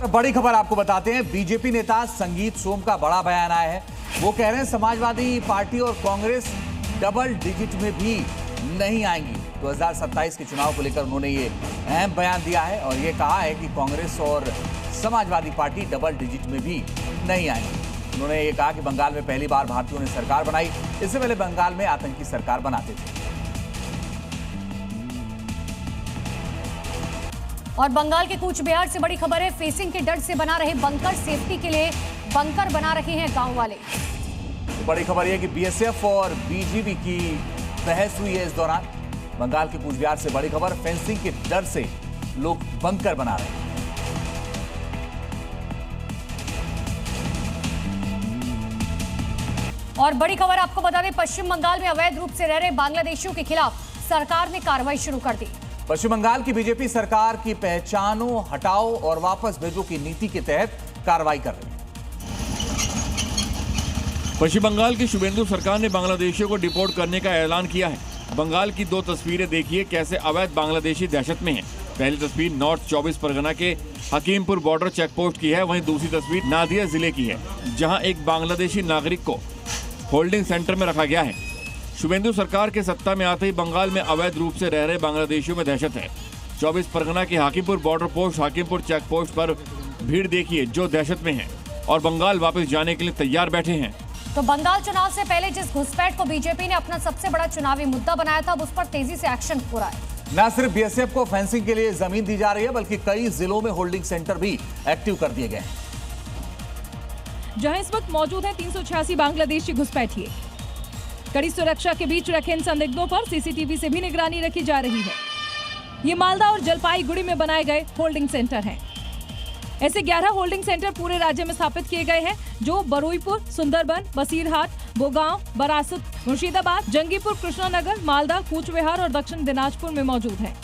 बड़ी खबर आपको बताते हैं, बीजेपी नेता संगीत सोम का बड़ा बयान आया है। वो कह रहे हैं समाजवादी पार्टी और कांग्रेस डबल डिजिट में भी नहीं आएंगी। 2027 के चुनाव को लेकर उन्होंने ये अहम बयान दिया है और ये कहा है कि कांग्रेस और समाजवादी पार्टी डबल डिजिट में भी नहीं आएंगी। उन्होंने ये कहा कि बंगाल में पहली बार भारतीयों ने सरकार बनाई, इससे पहले बंगाल में आतंकी सरकार बनाते थे। और बंगाल के कूच बिहार से बड़ी खबर है, फेसिंग के डर से बना रहे बंकर, सेफ्टी के लिए बंकर बना रहे हैं गांव वाले। तो बड़ी खबर यह कि बीएसएफ और बीजीबी की बहस हुई है इस दौरान। बंगाल के कूच बिहार से बड़ी खबर, फेंसिंग के डर से लोग बंकर बना रहे हैं। और बड़ी खबर आपको बता दें, पश्चिम बंगाल में अवैध रूप से रह रहे बांग्लादेशियों के खिलाफ सरकार ने कार्रवाई शुरू कर दी। पश्चिम बंगाल की बीजेपी सरकार की पहचानो, हटाओ और वापस भेजो की नीति के तहत कार्रवाई कर रही है। पश्चिम बंगाल की शुभेंदु सरकार ने बांग्लादेशियों को डिपोर्ट करने का ऐलान किया है। बंगाल की दो तस्वीरें देखिए कैसे अवैध बांग्लादेशी दहशत में हैं। पहली तस्वीर नॉर्थ 24 परगना के हकीमपुर बॉर्डर चेक पोस्ट की है, वहीं दूसरी तस्वीर नादिया जिले की है, जहां एक बांग्लादेशी नागरिक को होल्डिंग सेंटर में रखा गया है। शुभेंदु सरकार के सत्ता में आते ही बंगाल में अवैध रूप से रह रहे बांग्लादेशियों में दहशत है। 24 परगना के Hakimpur border post Hakimpur check post पर भीड़ देखिए जो दहशत में है और बंगाल वापस जाने के लिए तैयार बैठे हैं। तो बंगाल चुनाव से पहले जिस घुसपैठ को बीजेपी ने अपना सबसे बड़ा चुनावी मुद्दा बनाया था, उस पर तेजी से एक्शन हो रहा है। न सिर्फ बीएसएफ को फेंसिंग के लिए जमीन दी जा रही है, बल्कि कई जिलों में होल्डिंग सेंटर भी एक्टिव कर दिए गए हैं। जहां इस वक्त मौजूद है 386 बांग्लादेशी घुसपैठिए। कड़ी सुरक्षा के बीच रखे इन संदिग्धों पर सीसीटीवी से भी निगरानी रखी जा रही है। ये मालदा और जलपाईगुड़ी में बनाए गए होल्डिंग सेंटर हैं। ऐसे 11 होल्डिंग सेंटर पूरे राज्य में स्थापित किए गए हैं, जो बरुईपुर, सुंदरबन, बसीरहाट, बोगांव, बरासत, मुर्शिदाबाद, जंगीपुर, कृष्णानगर, मालदा, कूच बिहार और दक्षिण दिनाजपुर में मौजूद हैं,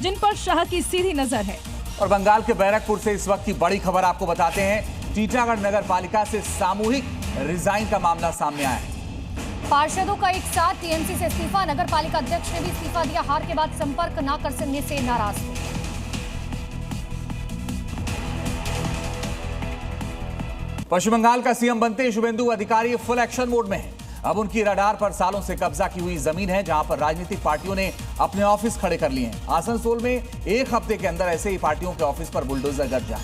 जिन पर शाह की सीधी नजर है। और बंगाल के बैरकपुर से इस वक्त की बड़ी खबर आपको बताते हैं, टीटागढ़ नगर पालिका से सामूहिक रिजाइन का मामला सामने आया है। पार्षदों का एक साथ टीएमसी से इस्तीफा, नगर पालिका अध्यक्ष ने भी इस्तीफा दिया। हार के बाद संपर्क न कर सकने से नाराज थे। पश्चिम बंगाल का सीएम बनते ही शुभेंदु अधिकारी फुल एक्शन मोड में है। अब उनकी रडार पर सालों से कब्जा की हुई जमीन है, जहां पर राजनीतिक पार्टियों ने अपने ऑफिस खड़े कर लिए हैं। आसनसोल में एक हफ्ते के अंदर ऐसे ही पार्टियों के ऑफिस पर बुलडोजर गज जाए।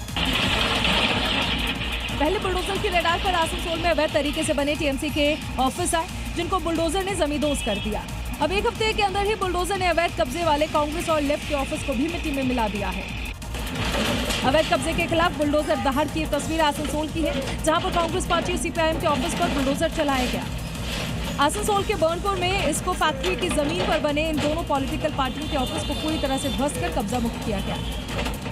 पहले बुलडोजर की रडार पर आसनसोल में अवैध तरीके से बने टीएमसी के ऑफिस आए, जिनको बुलडोजर ने जमींदोज कर दिया। अब एक हफ्ते के अंदर ही बुलडोजर ने अवैध कब्जे वाले कांग्रेस और लेफ्ट के ऑफिस को भी मिट्टी में मिला दिया है। अवैध कब्जे के खिलाफ बुलडोजर दहाड़ की तस्वीर आसनसोल की है, जहां पर कांग्रेस पार्टी और सीपीआईएम के ऑफिस पर बुलडोजर चलाया गया। आसनसोल के बर्नपुर में इसको फैक्ट्री की जमीन पर बने इन दोनों पॉलिटिकल पार्टियों के ऑफिस को पूरी तरह से ध्वस्त कर कब्जा मुक्त किया गया।